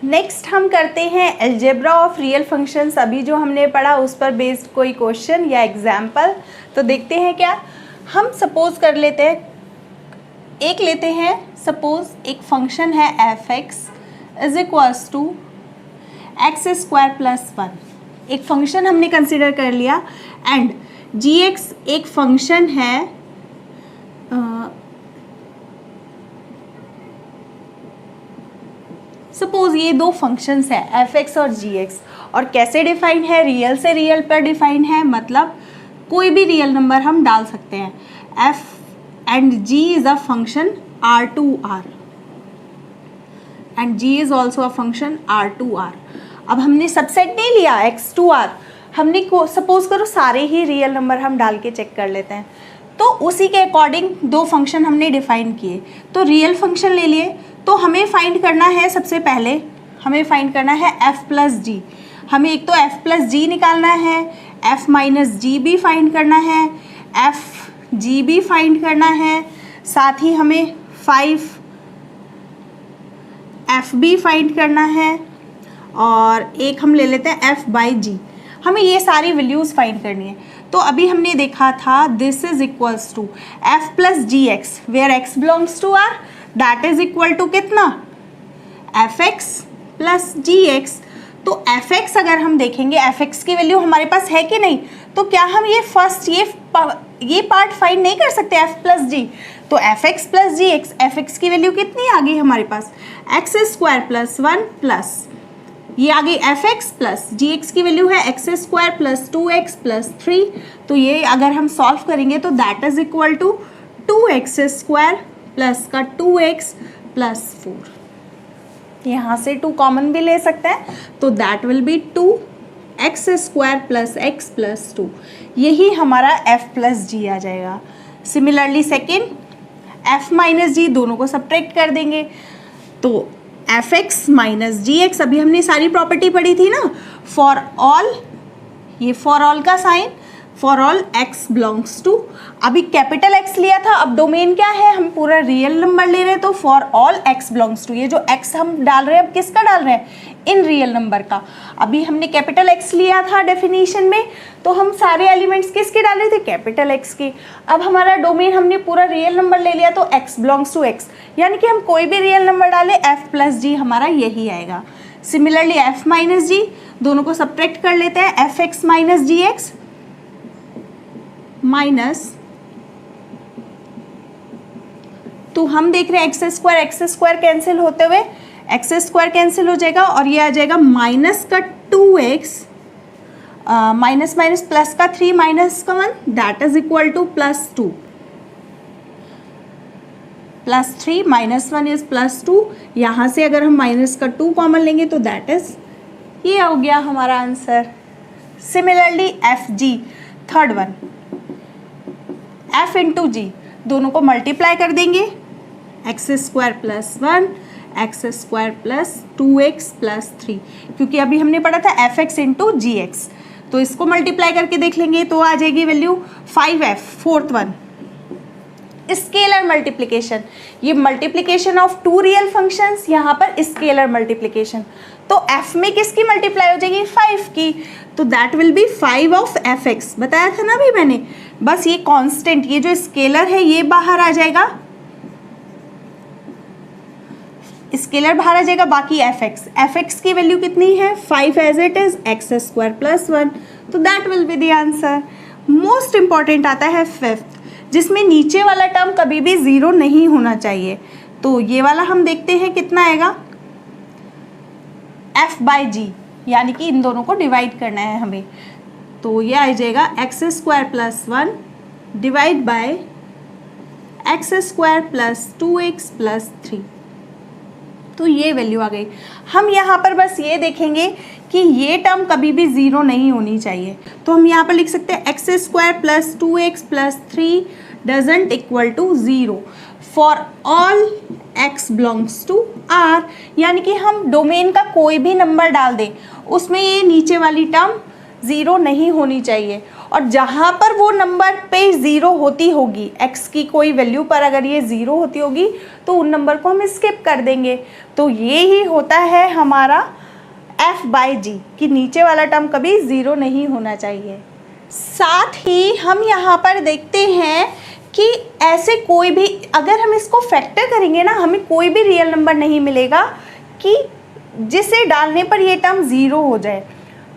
Next हम करते हैं अलजेब्रा ऑफ रियल फंक्शंस। अभी जो हमने पढ़ा उस पर बेस्ड कोई क्वेश्चन या एग्जाम्पल। तो देखते हैं क्या, हम सपोज कर लेते हैं, एक लेते हैं, सपोज एक फंक्शन है f x is equals to x square plus 1। एक फंक्शन हमने कंसिडर कर लिया एंड जी एक्स एक फंक्शन है सपोज ये दो फंक्शंस है एफ एक्स और जी एक्स, और कैसे डिफाइन है, रियल से रियल पर डिफाइन है, मतलब कोई भी रियल नंबर हम डाल सकते हैं। F and g is a function r to r and g is also a function r to r. अब हमने सबसेट नहीं लिया एक्स टू आर, हमने सपोज करो सारे ही रियल नंबर हम डाल के चेक कर लेते हैं। तो उसी के अकॉर्डिंग दो फंक्शन हमने डिफाइन किए। तो रियल फंक्शन ले लिए, तो हमें फाइंड करना है, सबसे पहले हमें फाइंड करना है एफ प्लस जी। हमें एक तो एफ प्लस जी निकालना है, एफ माइनस जी भी फाइंड करना है, एफ जी भी फाइंड करना है, साथ ही हमें 5 एफ भी फाइंड करना है और एक हम ले लेते हैं एफ बाई जी। हमें ये सारी वैल्यूज़ फाइंड करनी है। तो अभी हमने देखा था this is equals to f plus g x where x belongs to r, that is equal to कितना, f x plus g x. तो एफ एक्स अगर हम देखेंगे, एफ एक्स की वैल्यू हमारे पास है कि नहीं, तो क्या हम ये फर्स्ट ये पार्ट फाइंड नहीं कर सकते एफ प्लस जी। तो f x plus g x, f x की वैल्यू कितनी आ गई हमारे पास, एक्स स्क्वायर प्लस 1 प्लस ये आ गई f x plus g x की वैल्यू है x square plus 2x plus 3। तो ये अगर हम सॉल्व करेंगे तो that is equal to 2x square plus का 2x प्लस 4। यहाँ से 2 कॉमन भी ले सकते हैं, तो that will be 2x square plus x plus 2। यही हमारा f प्लस जी आ जाएगा। Similarly second f minus g, दोनों को सब्ट्रैक्ट कर देंगे तो f x minus g x. अभी हमने सारी प्रॉपर्टी पढ़ी थी ना, फॉर ऑल, ये फॉर ऑल का sign, for all x belongs to, अभी कैपिटल एक्स लिया था, अब डोमेन क्या है, हम पूरा रियल नंबर ले रहे हैं, तो for all x belongs to, ये जो एक्स हम डाल रहे हैं अब किसका डाल रहे हैं, इन रियल नंबर का। अभी हमने कैपिटल एक्स लिया था डेफिनेशन में, तो हम सारे एलिमेंट्स किसके डाल रहे थे, कैपिटल एक्स के। अब हमारा डोमेन हमने पूरा रियल नंबर ले लिया, तो एक्स बिलोंग्स टू एक्स, यानी कि हम कोई भी रियल नंबर डालें एफ प्लस जी हमारा यही आएगा। सिमिलरली एफ माइनस जी, दोनों को सब्ट्रैक्ट कर लेते हैं, F x minus g x minus, तो हम देख रहे हैं एक्स स्क्वायर कैंसिल होते हुए एक्स स्क्वायर कैंसिल हो जाएगा और ये आ जाएगा माइनस का 2x माइनस माइनस प्लस का 3 माइनस का 1 that is equal two plus 2 plus 3 minus 1 is plus 2। यहाँ से अगर हम माइनस का 2 कॉमन लेंगे तो दैट इज, ये हो गया हमारा answer. Similarly F G, third one, F into G, दोनों को मल्टीप्लाई कर देंगे, X square plus 1 X square plus 2x plus 3, क्योंकि अभी हमने पढ़ा था एफ एक्स इंटू जी एक्स, तो इसको मल्टीप्लाई करके देख लेंगे तो आ जाएगी value 5f, fourth one. Scalar multiplication, ये मल्टीप्लिकेशन ऑफ 2 रियल फंक्शंस, यहाँ पर स्केलर मल्टीप्लिकेशन, तो f में किसकी मल्टीप्लाई हो जाएगी, 5 की, तो that will B 5 of F x. बताया था ना अभी मैंने, बस ये कांस्टेंट, ये जो स्केलर है ये बाहर आ जाएगा, स्केलर बाहर आ जाएगा, बाकी एफ एक्स की वैल्यू कितनी है 5 as it is x square plus 1, तो that will be the answer. Most important आता है फिफ्थ, जिसमें नीचे वाला टर्म कभी भी ज़ीरो नहीं होना चाहिए। तो ये वाला हम देखते हैं कितना आएगा, f बाई जी, यानी कि इन दोनों को डिवाइड करना है हमें। तो ये आ जाएगा x square plus 1 divide by x square plus 2x plus 3। तो ये वैल्यू आ गई। हम यहाँ पर बस ये देखेंगे कि ये टर्म कभी भी ज़ीरो नहीं होनी चाहिए। तो हम यहाँ पर लिख सकते हैं x square plus 2x plus 3 doesn't equal to zero for all x belongs to R, यानी कि हम डोमेन का कोई भी नंबर डाल दें उसमें ये नीचे वाली टर्म ज़ीरो नहीं होनी चाहिए, और जहाँ पर वो नंबर पे ज़ीरो होती होगी, x की कोई वैल्यू पर अगर ये ज़ीरो होती होगी तो उन नंबर को हम स्किप कर देंगे। तो ये ही होता है हमारा f बाई जी, कि नीचे वाला टर्म कभी ज़ीरो नहीं होना चाहिए। साथ ही हम यहाँ पर देखते हैं कि ऐसे कोई भी, अगर हम इसको फैक्टर करेंगे ना, हमें कोई भी रियल नंबर नहीं मिलेगा कि जिसे डालने पर ये टर्म ज़ीरो हो जाए।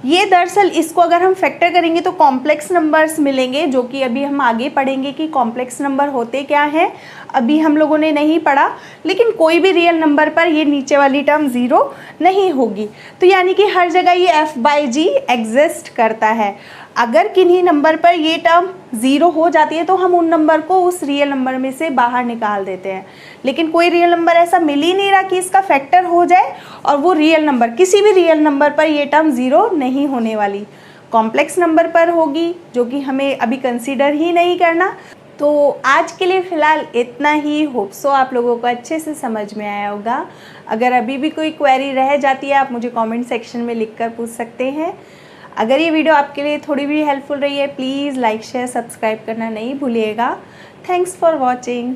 ये दरअसल इसको अगर हम फैक्टर करेंगे तो कॉम्प्लेक्स नंबर्स मिलेंगे, जो कि अभी हम आगे पढ़ेंगे कि कॉम्प्लेक्स नंबर होते क्या हैं, अभी हम लोगों ने नहीं पढ़ा। लेकिन कोई भी रियल नंबर पर ये नीचे वाली टर्म ज़ीरो नहीं होगी। तो यानी कि हर जगह ये f बाई जी एग्जिस्ट करता है। अगर किन्हीं नंबर पर ये टर्म ज़ीरो हो जाती है तो हम उन नंबर को उस रियल नंबर में से बाहर निकाल देते हैं। लेकिन कोई रियल नंबर ऐसा मिल ही नहीं रहा कि इसका फैक्टर हो जाए और वो रियल नंबर, किसी भी रियल नंबर पर ये टर्म ज़ीरो नहीं होने वाली, कॉम्प्लेक्स नंबर पर होगी, जो कि हमें अभी कंसीडर ही नहीं करना। तो आज के लिए फ़िलहाल इतना ही। होप सो आप लोगों को अच्छे से समझ में आया होगा। अगर अभी भी कोई क्वेरी रह जाती है आप मुझे कमेंट सेक्शन में लिखकर पूछ सकते हैं। अगर ये वीडियो आपके लिए थोड़ी भी हेल्पफुल रही है, प्लीज़ लाइक शेयर सब्सक्राइब करना नहीं भूलिएगा। Thanks for watching.